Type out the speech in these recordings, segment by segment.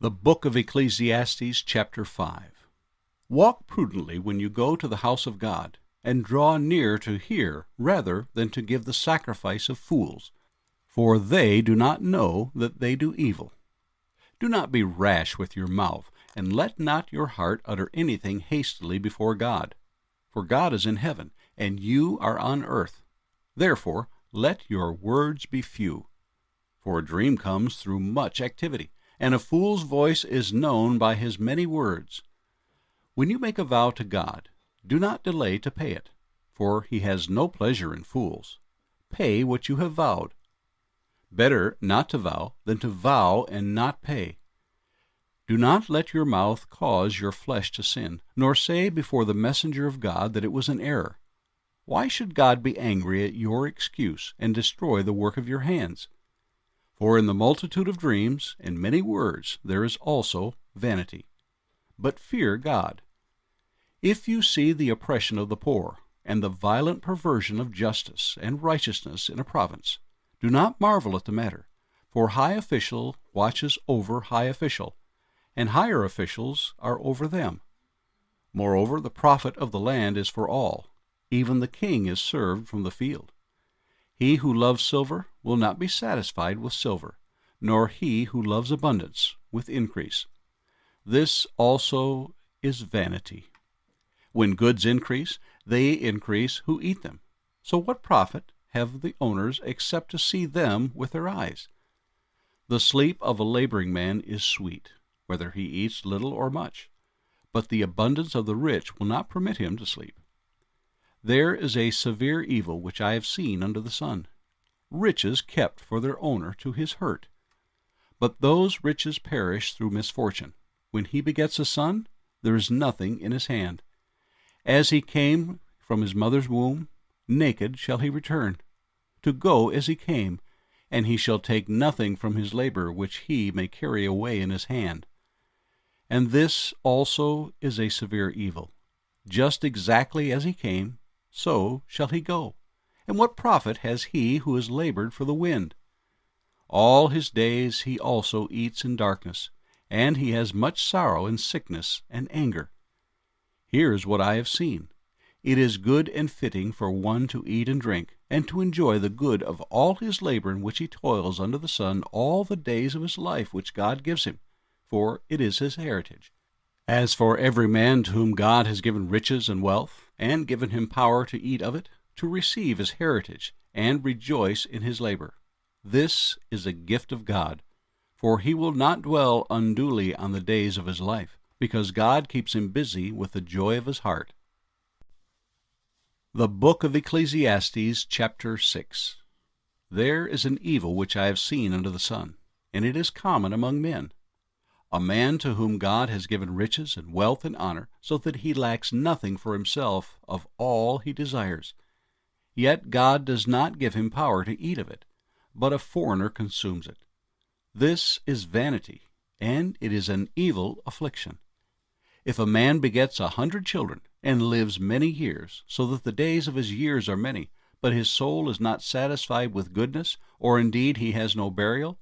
The book of Ecclesiastes, chapter 5. Walk prudently when you go to the house of God, and draw near to hear rather than to give the sacrifice of fools, for they do not know that they do evil. Do not be rash with your mouth, and let not your heart utter anything hastily before God. For God is in heaven, and you are on earth. Therefore let your words be few. For a dream comes through much activity, and a fool's voice is known by his many words. When you make a vow to God, do not delay to pay it, for he has no pleasure in fools. Pay what you have vowed. Better not to vow than to vow and not pay. Do not let your mouth cause your flesh to sin, nor say before the messenger of God that it was an error. Why should God be angry at your excuse and destroy the work of your hands? For in the multitude of dreams and many words there is also vanity. But fear God. If you see the oppression of the poor, and the violent perversion of justice and righteousness in a province, do not marvel at the matter, for high official watches over high official, and higher officials are over them. Moreover, the profit of the land is for all, even the king is served from the field. He who loves silver will not be satisfied with silver, nor he who loves abundance with increase. This also is vanity. When goods increase, they increase who eat them. So what profit have the owners except to see them with their eyes? The sleep of a laboring man is sweet, whether he eats little or much, but the abundance of the rich will not permit him to sleep. There is a severe evil which I have seen under the sun, riches kept for their owner to his hurt. But those riches perish through misfortune. When he begets a son, there is nothing in his hand. As he came from his mother's womb, naked shall he return, to go as he came, and he shall take nothing from his labor which he may carry away in his hand. And this also is a severe evil. Just exactly as he came, so shall he go. And what profit has he who has labored for the wind? All his days he also eats in darkness, and he has much sorrow and sickness and anger. Here is what I have seen. It is good and fitting for one to eat and drink, and to enjoy the good of all his labor in which he toils under the sun all the days of his life which God gives him, for it is his heritage. As for every man to whom God has given riches and wealth, and given him power to eat of it, to receive his heritage, and rejoice in his labor, this is a gift of God, for he will not dwell unduly on the days of his life, because God keeps him busy with the joy of his heart. The book of Ecclesiastes, chapter 6. There is an evil which I have seen under the sun, and it is common among men. A man to whom God has given riches and wealth and honor, so that he lacks nothing for himself of all he desires. Yet God does not give him power to eat of it, but a foreigner consumes it. This is vanity, and it is an evil affliction. If a man begets 100 children, and lives many years, so that the days of his years are many, but his soul is not satisfied with goodness, or indeed he has no burial,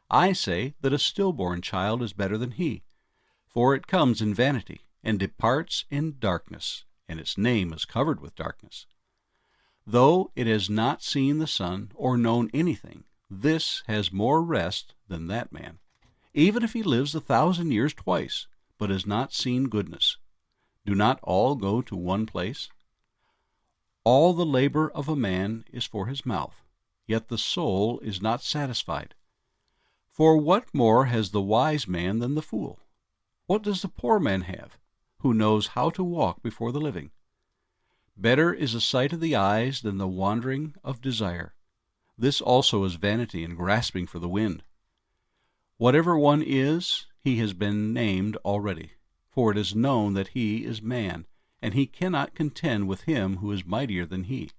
I say that a stillborn child is better than he, for it comes in vanity, and departs in darkness, and its name is covered with darkness. Though it has not seen the sun, or known anything, this has more rest than that man, even if he lives 1,000 years twice, but has not seen goodness. Do not all go to one place? All the labor of a man is for his mouth, yet the soul is not satisfied. For what more has the wise man than the fool? What does the poor man have, who knows how to walk before the living? Better is the sight of the eyes than the wandering of desire. This also is vanity and grasping for the wind. Whatever one is, he has been named already, for it is known that he is man, and he cannot contend with him who is mightier than he.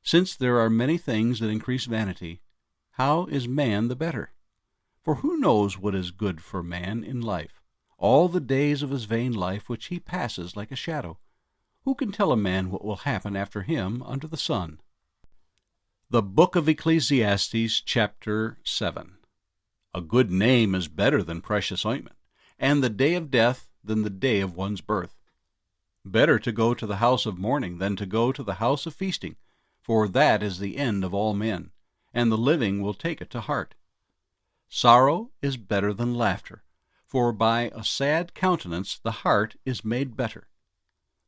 Since there are many things that increase vanity, how is man the better? For who knows what is good for man in life, all the days of his vain life which he passes like a shadow? Who can tell a man what will happen after him under the sun? The book of Ecclesiastes, chapter 7. A good name is better than precious ointment, and the day of death than the day of one's birth. Better to go to the house of mourning than to go to the house of feasting, for that is the end of all men, and the living will take it to heart. Sorrow is better than laughter, for by a sad countenance the heart is made better.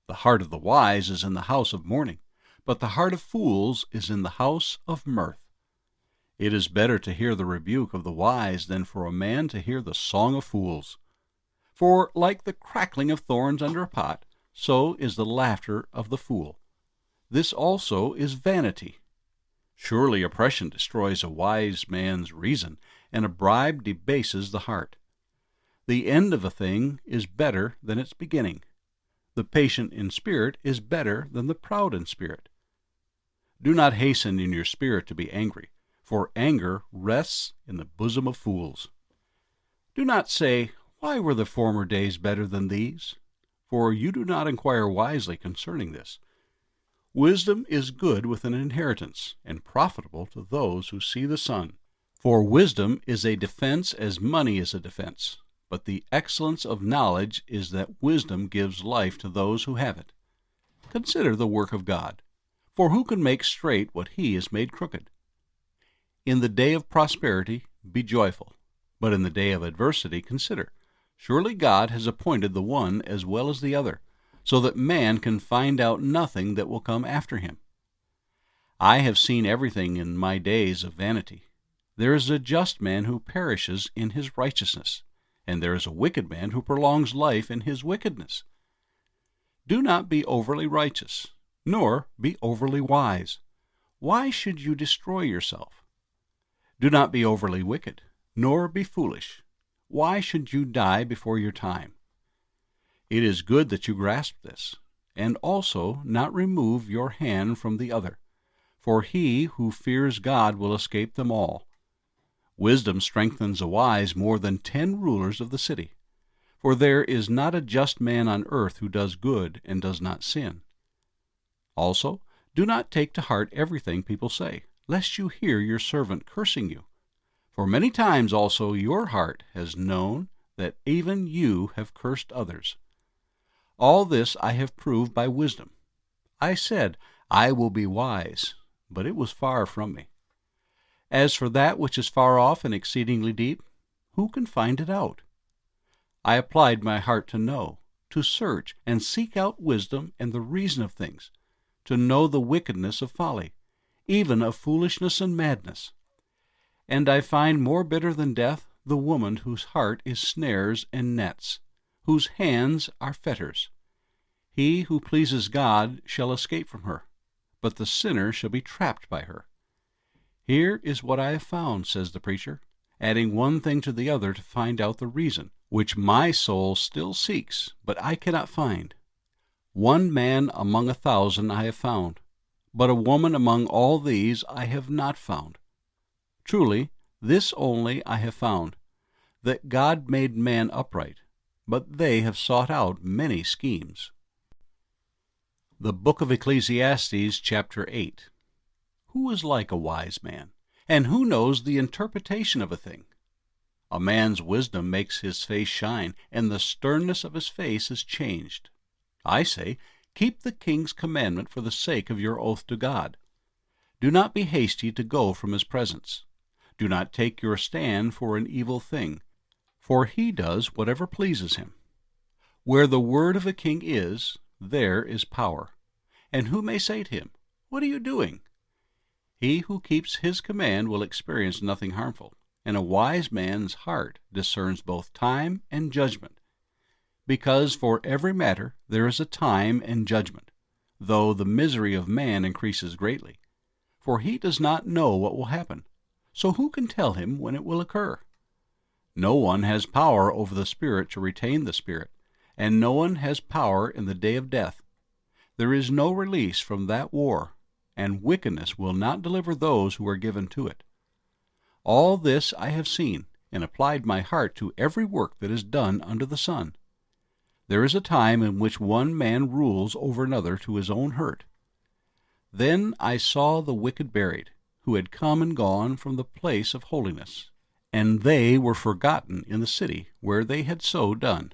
The heart of the wise is in the house of mourning, but the heart of fools is in the house of mirth. It is better to hear the rebuke of the wise than for a man to hear the song of fools. For like the crackling of thorns under a pot, so is the laughter of the fool. This also is vanity. Surely oppression destroys a wise man's reason, and a bribe debases the heart. The end of a thing is better than its beginning. The patient in spirit is better than the proud in spirit. Do not hasten in your spirit to be angry, for anger rests in the bosom of fools. Do not say, "Why were the former days better than these?" For you do not inquire wisely concerning this. Wisdom is good with an inheritance, and profitable to those who see the sun. For wisdom is a defense as money is a defense. But the excellence of knowledge is that wisdom gives life to those who have it. Consider the work of God, for who can make straight what he has made crooked? In the day of prosperity be joyful, but in the day of adversity consider. Surely God has appointed the one as well as the other, so that man can find out nothing that will come after him. I have seen everything in my days of vanity. There is a just man who perishes in his righteousness, and there is a wicked man who prolongs life in his wickedness. Do not be overly righteous, nor be overly wise. Why should you destroy yourself? Do not be overly wicked, nor be foolish. Why should you die before your time? It is good that you grasp this, and also not remove your hand from the other, for he who fears God will escape them all. Wisdom strengthens a wise more than 10 rulers of the city, for there is not a just man on earth who does good and does not sin. Also, do not take to heart everything people say, lest you hear your servant cursing you. For many times also your heart has known that even you have cursed others. All this I have proved by wisdom. I said, I will be wise, but it was far from me. As for that which is far off and exceedingly deep, who can find it out? I applied my heart to know, to search, and seek out wisdom and the reason of things, to know the wickedness of folly, even of foolishness and madness. And I find more bitter than death the woman whose heart is snares and nets, whose hands are fetters. He who pleases God shall escape from her, but the sinner shall be trapped by her. Here is what I have found, says the preacher, adding one thing to the other to find out the reason, which my soul still seeks, but I cannot find. One man among 1,000 I have found, but a woman among all these I have not found. Truly, this only I have found, that God made man upright, but they have sought out many schemes. The book of Ecclesiastes, chapter 8. Who is like a wise man, and who knows the interpretation of a thing? A man's wisdom makes his face shine, and the sternness of his face is changed. I say, keep the king's commandment for the sake of your oath to God. Do not be hasty to go from his presence. Do not take your stand for an evil thing, for he does whatever pleases him. Where the word of a king is, there is power. And who may say to him, "What are you doing?" He who keeps his command will experience nothing harmful, and a wise man's heart discerns both time and judgment. Because for every matter there is a time and judgment, though the misery of man increases greatly. For he does not know what will happen, so who can tell him when it will occur? No one has power over the spirit to retain the spirit, and no one has power in the day of death. There is no release from that war, and wickedness will not deliver those who are given to it. All this I have seen, and applied my heart to every work that is done under the sun. There is a time in which one man rules over another to his own hurt. Then I saw the wicked buried, who had come and gone from the place of holiness, and they were forgotten in the city where they had so done.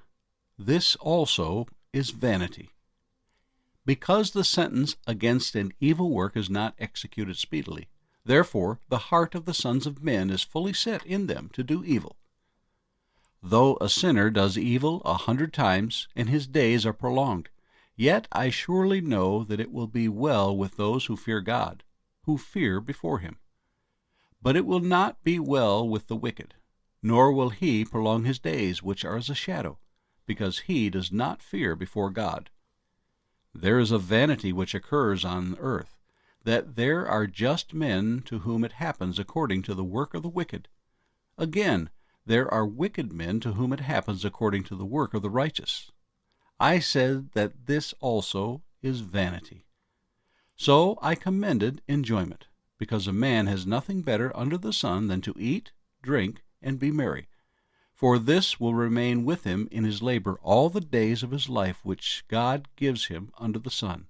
This also is vanity. Because the sentence against an evil work is not executed speedily, therefore the heart of the sons of men is fully set in them to do evil. Though a sinner does evil 100 times, and his days are prolonged, yet I surely know that it will be well with those who fear God, who fear before him. But it will not be well with the wicked, nor will he prolong his days, which are as a shadow, because he does not fear before God. There is a vanity which occurs on earth, that there are just men to whom it happens according to the work of the wicked. Again, there are wicked men to whom it happens according to the work of the righteous. I said that this also is vanity. So I commended enjoyment, because a man has nothing better under the sun than to eat, drink, and be merry. For this will remain with him in his labor all the days of his life which God gives him under the sun.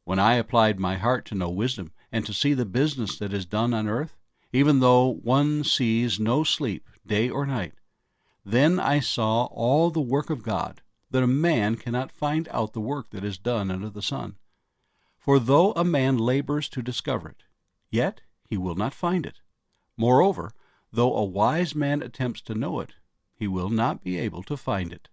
When I applied my heart to know wisdom, and to see the business that is done on earth, even though one sees no sleep day or night, then I saw all the work of God, that a man cannot find out the work that is done under the sun. For though a man labors to discover it, yet he will not find it. Moreover, though a wise man attempts to know it, he will not be able to find it.